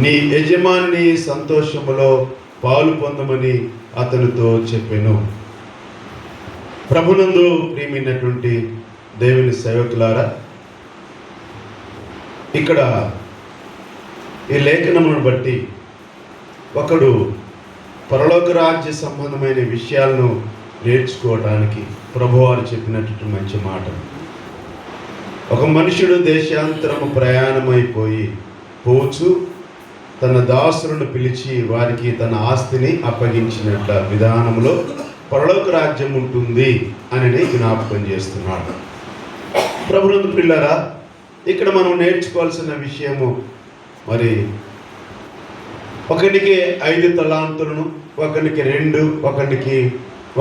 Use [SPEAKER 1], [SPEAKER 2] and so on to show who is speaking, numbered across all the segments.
[SPEAKER 1] నీ యజమాని సంతోషములో పాలు పొందమని అతనితో చెప్పెను. ప్రభునందు ప్రియమైనటువంటి దేవుని సేవకులారా, ఇక్కడ ఈ లేఖనమును బట్టి ఒకడు పరలోక రాజ్య సంబంధమైన విషయాలను నేర్చుకోవడానికి ప్రభువారు చెప్పినటువంటి మంచి మాట. ఒక మనుషుడు దేశాంతరము ప్రయాణమైపోయి పోచు తన దాసులను పిలిచి వారికి తన ఆస్తిని అప్పగించినట్ల విధానంలో పరలోక రాజ్యం ఉంటుంది అని జ్ఞాపకం చేస్తున్నాడు. ప్రభునందు పిల్లరా, ఇక్కడ మనం నేర్చుకోవాల్సిన విషయము, మరి ఒకరికి 5 తలాంతులను, ఒకరికి 2, ఒకరికి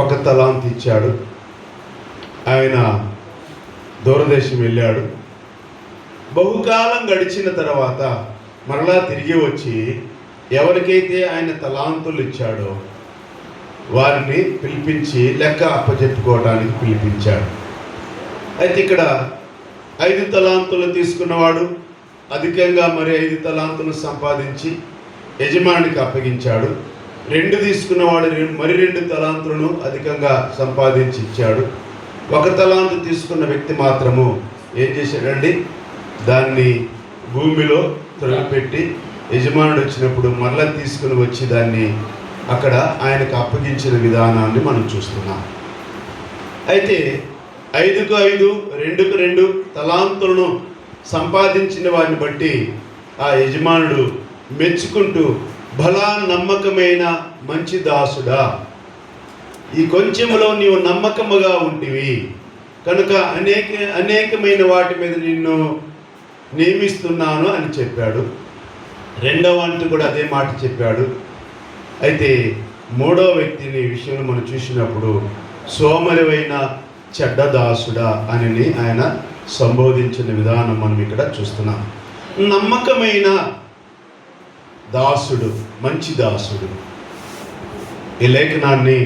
[SPEAKER 1] 1 తలాంతు ఇచ్చాడు. ఆయన దూరదేశం వెళ్ళాడు. బహుకాలం గడిచిన తర్వాత మరలా తిరిగి వచ్చి ఎవరికైతే ఆయన తలాంతులు ఇచ్చాడో వారిని పిలిపించి లెక్క అప్పచెప్పుకోవడానికి పిలిపించాడు. అయితే ఇక్కడ 5 తలాంతులు తీసుకున్నవాడు అధికంగా మరి 5 తలాంతులు సంపాదించి యజమానికి అప్పగించాడు. 2 తీసుకున్నవాడు మరి 2 తలాంతులను అధికంగా సంపాదించి ఇచ్చాడు. 1 తలాంతు తీసుకున్న వ్యక్తి మాత్రము ఏం చేశాడండి, దాన్ని భూమిలో త్రొలిపెట్టి యజమానుడు వచ్చినప్పుడు మరలా తీసుకుని వచ్చి దాన్ని అక్కడ ఆయనకు అప్పగించిన విధానాన్ని మనం చూస్తున్నాం. అయితే 5కు 5, 2కు 2 తలాంతులను సంపాదించిన వారిని బట్టి ఆ యజమానుడు మెచ్చుకుంటూ, భలా నమ్మకమైన మంచి దాసుడా, ఈ కొంచెములో నీవు నమ్మకముగా ఉంటివి కనుక అనేకమైన వాటి మీద నిన్ను నియమిస్తున్నాను అని చెప్పాడు. 2వ వంతు కూడా అదే మాట చెప్పాడు. అయితే 3వ వ్యక్తిని విషయంలో మనం చూసినప్పుడు సోమరివైన చెడ్డ దాసుడా అని ఆయన సంబోధించిన విధానం మనం ఇక్కడ చూస్తున్నాం. నమ్మకమైన దాసుడు, మంచి దాసుడు. ఈ లేఖనాన్ని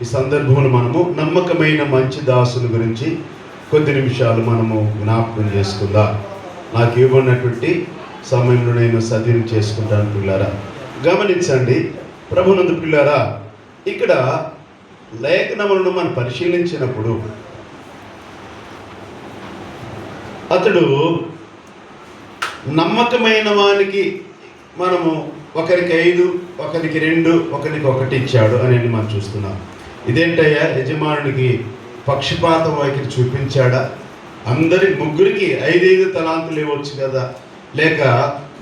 [SPEAKER 1] ఈ సందర్భంలో మనము నమ్మకమైన మంచి దాసుని గురించి కొద్ది నిమిషాలు మనము జ్ఞాపకం చేసుకుందాం. నాకు ఇవ్వబడినటువంటి సమయంలో నేను సద్వినియోగం చేసుకుంటాను. పిల్లారా గమనించండి, ప్రభునందు పిల్లారా, ఇక్కడ లేఖనములను మనం పరిశీలించినప్పుడు అతడు నమ్మకమైన వానికి మనము ఒకరికి 5, ఒకరికి 2, ఒకరికి 1 ఇచ్చాడు అని మనం చూస్తున్నాం. ఇదేంటయ్యా, యజమానునికి పక్షపాత వైఖరి చూపించాడా? ముగ్గురికి 5 తలాంతులు ఇవ్వచ్చు కదా, లేక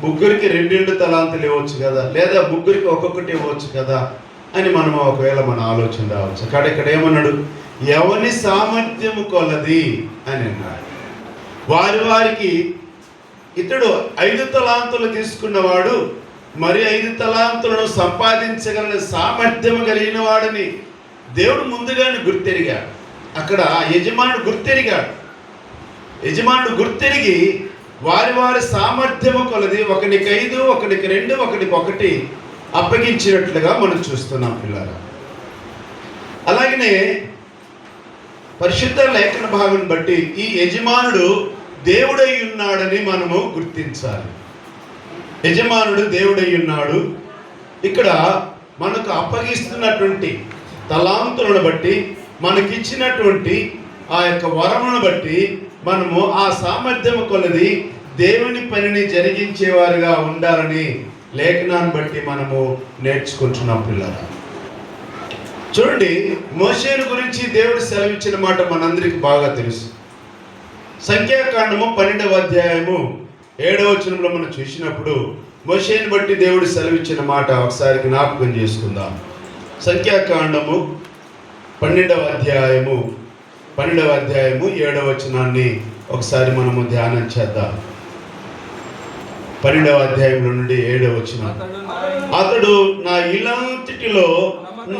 [SPEAKER 1] ముగ్గురికి 2 తలాంతులు ఇవ్వచ్చు కదా, లేదా ముగ్గురికి 1 ఇవ్వచ్చు కదా అని మనం ఒకవేళ మన ఆలోచన రావచ్చు. ఇక్కడ ఏమన్నాడు, ఎవని సామర్థ్యము కొలది అని అన్నాడు. వారికి ఇతడు 5 తలాంతులు తీసుకున్నవాడు మరి 5 తలాంతులను సంపాదించగలిగిన సామర్థ్యం కలిగిన వాడని దేవుడు ముందుగానే గుర్తెరిగాడు. అక్కడ యజమానుడు గుర్తెరిగి వారి సామర్థ్యము కొలది ఒకనికి 5, ఒకనికి 2, ఒకనికి 1 అప్పగించినట్లుగా మనం చూస్తున్నాం పిల్లరా. అలాగనే పరిశుద్ధ లేఖన భాగం బట్టి ఈ యజమానుడు దేవుడై ఉన్నాడని మనము గుర్తించాలి. యజమానుడు దేవుడై ఉన్నాడు. ఇక్కడ మనకు అప్పగిస్తున్నటువంటి తలాంతులను బట్టి, మనకిచ్చినటువంటి ఆ యొక్క వరమును బట్టి మనము ఆ సామర్థ్యం కొలది దేవుని పనిని జరిగించేవారుగా ఉండాలని లేఖనాన్ని బట్టి మనము నేర్చుకుంటున్నాం పిల్లరా. చూడండి, మోషేను గురించి దేవుడు సెలవిచ్చిన మాట మనందరికీ బాగా తెలుసు. సంఖ్యాకాండము 12వ అధ్యాయము 7వ వచనంలో మనం చూసినప్పుడు మోషేను బట్టి దేవుడు సెలవిచ్చిన మాట ఒకసారి జ్ఞాపకం చేసుకుందాం. సంఖ్యాకాండము 12వ అధ్యాయము 7వ వచనాన్ని ఒకసారి మనము ధ్యానం చేద్దాం. 12వ అధ్యాయంలో నుండి 7వ వచనం, అతడు నా ఇలాంటిలో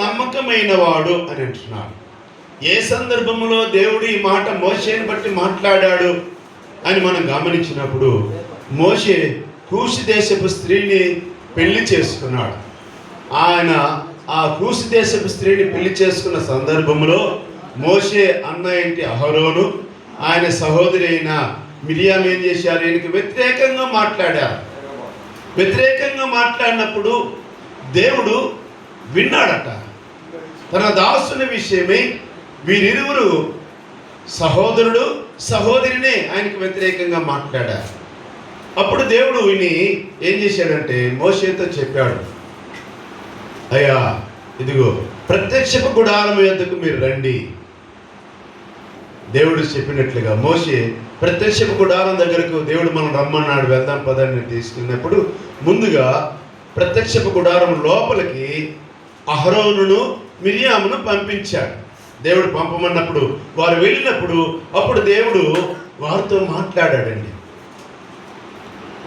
[SPEAKER 1] నమ్మకమైన వాడు అని అంటున్నాడు. ఏ సందర్భంలో దేవుడు ఈ మాట మోషేని బట్టి మాట్లాడాడు అని మనం గమనించినప్పుడు, మోషే కూషు దేశపు స్త్రీని పెళ్లి చేసుకున్నాడు. ఆయన ఆ కూషు దేశపు స్త్రీని పెళ్లి చేసుకున్న సందర్భంలో మోషే అన్న ఏంటి అహరోను, ఆయన సహోదరి అయిన మిరియాం ఏం చేశారు, ఈయనకి వ్యతిరేకంగా మాట్లాడినప్పుడు దేవుడు విన్నాడట. తన దాసుని విషయమై వీరిరువురు సహోదరుడు సహోదరినే ఆయనకు వ్యతిరేకంగా మాట్లాడారు. అప్పుడు దేవుడు విని ఏం చేశాడంటే మోషేతో చెప్పాడు, అయ్యా ఇదిగో ప్రత్యక్షపు గుడారం యొద్దకు మీరు రండి. దేవుడు చెప్పినట్లుగా మోషే ప్రత్యక్షపు గుడారం దగ్గరకు దేవుడు మనం రమ్మన్నాడు, వెళ్దాం పదాన్ని తీసుకున్నప్పుడు ముందుగా ప్రత్యక్షపు గుడారం లోపలికి అహరోనును మిరియామును పంపించాడు. దేవుడు పంపమన్నప్పుడు వారు వెళ్ళినప్పుడు అప్పుడు దేవుడు వారితో మాట్లాడాడండి.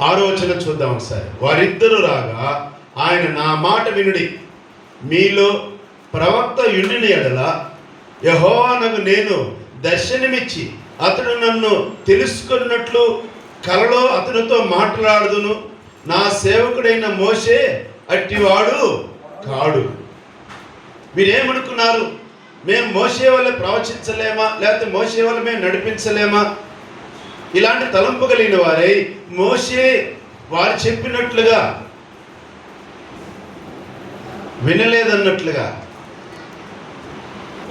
[SPEAKER 1] ఆలోచన చూద్దాం ఒకసారి. వారిద్దరూ రాగా ఆయన, నా మాట వినుడి, మీలో ప్రవక్త యుండిన ఎడల యెహోవానగు నేను దర్శనమిచ్చి అతడు నన్ను తెలుసుకున్నట్లు కలలో అతనితో మాట్లాడుదును. నా సేవకుడైన మోషే అట్టివాడు కాడు. మీరేమనుకున్నారు? మేము మోషే వల్ల ప్రవచించలేమా, లేకపోతే మోషే వల్ల మేము నడిపించలేమా? ఇలాంటి తలంపు కలిగిన వారై మోషే వారు చెప్పినట్లుగా వినలేదన్నట్లుగా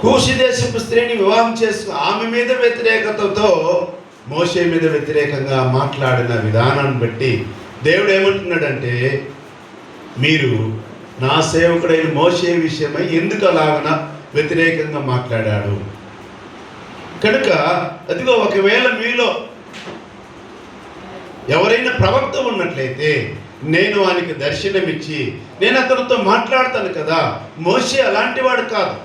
[SPEAKER 1] కూషి దేశపు స్త్రీని వివాహం చేసుకు ఆమె మీద వ్యతిరేకతతో మోషే మీద వ్యతిరేకంగా మాట్లాడిన విధానాన్ని బట్టి దేవుడు ఏమంటున్నాడంటే, మీరు నా సేవకుడైన మోషే విషయమై ఎందుకు అలాగన వ్యతిరేకంగా మాట్లాడాడు? కనుక అదిగో ఒకవేళ మీలో ఎవరైనా ప్రవక్త ఉన్నట్లయితే నేను వానికి దర్శనమిచ్చి నేను అతనితో మాట్లాడతాను కదా. మోషే అలాంటి వాడు కాదు.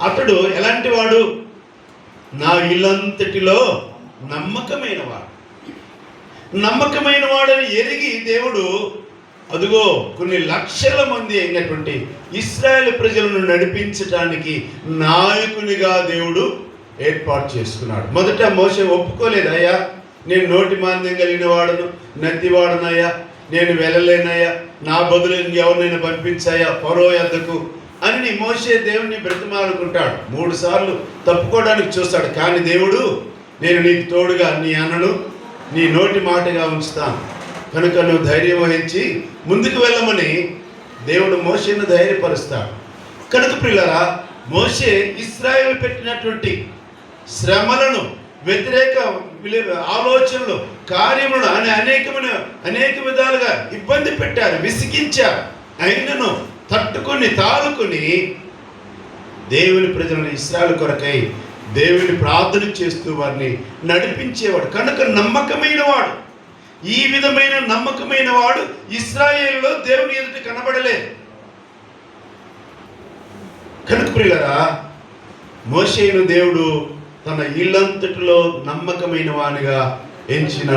[SPEAKER 1] అతడు ఎలాంటి వాడు? నా ఇల్లంతటిలో నమ్మకమైన వాడు. నమ్మకమైన వాడని ఎరిగి దేవుడు అదిగో కొన్ని లక్షల మంది అయినటువంటి ఇశ్రాయేలు ప్రజలను నడిపించడానికి నాయకునిగా దేవుడు ఏర్పాటు చేసుకున్నాడు. మొదట మోషే ఒప్పుకోలేదు, అయ్యా నేను నోటి మాంద్యం కలిగిన వాడును, నత్తివాడునయ్యా, నేను వెళ్ళలేనయ్యా, నా బదులు ఎవరినైనా పంపించాయా ఫరో యొద్దకు అని మోషే దేవుడిని బ్రతిమాలుకుంటాడు. 3 సార్లు తప్పుకోవడానికి చూస్తాడు. కానీ దేవుడు, నేను నీకు తోడుగా నీ అన్నను నీ నోటి మాటగా ఉంచుతాను కనుక నువ్వు ధైర్యం వహించి ముందుకు వెళ్ళమని దేవుడు మోషేను ధైర్యపరుస్తాడు. కనుక ప్రియులారా, మోషే ఇశ్రాయేలు పెట్టినటువంటి శ్రమలను, వ్యతిరేక ఆలోచనలు, కార్యములను అనేక విధాలుగా ఇబ్బంది పెట్టారు, విసిగించారు. అయినను తట్టుకొని తాలుకొని దేవుని ప్రజలను ఇశ్రాయేలు కొరకై దేవుని ప్రార్థన చేస్తూ వారిని నడిపించేవాడు. కనుక నమ్మకమైన వాడు. ఈ విధమైన నమ్మకమైన వాడు ఇశ్రాయేలులో దేవుని ఎదుట కనబడలేదు. కనుక ప్రియులారా, మోషేను దేవుడు తన ఇల్లంతటిలో నమ్మకమైన వానిగా ఎంచిన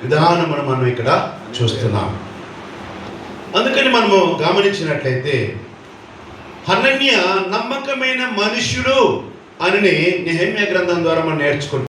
[SPEAKER 1] విధానమును మనం ఇక్కడ చూస్తున్నాం. అందుకని మనము గమనించినట్లయితే హనన్య నమ్మకమైన మనుష్యుడు అని నెహెమ్యా గ్రంథం ద్వారా మనం నేర్చుకుంటాం.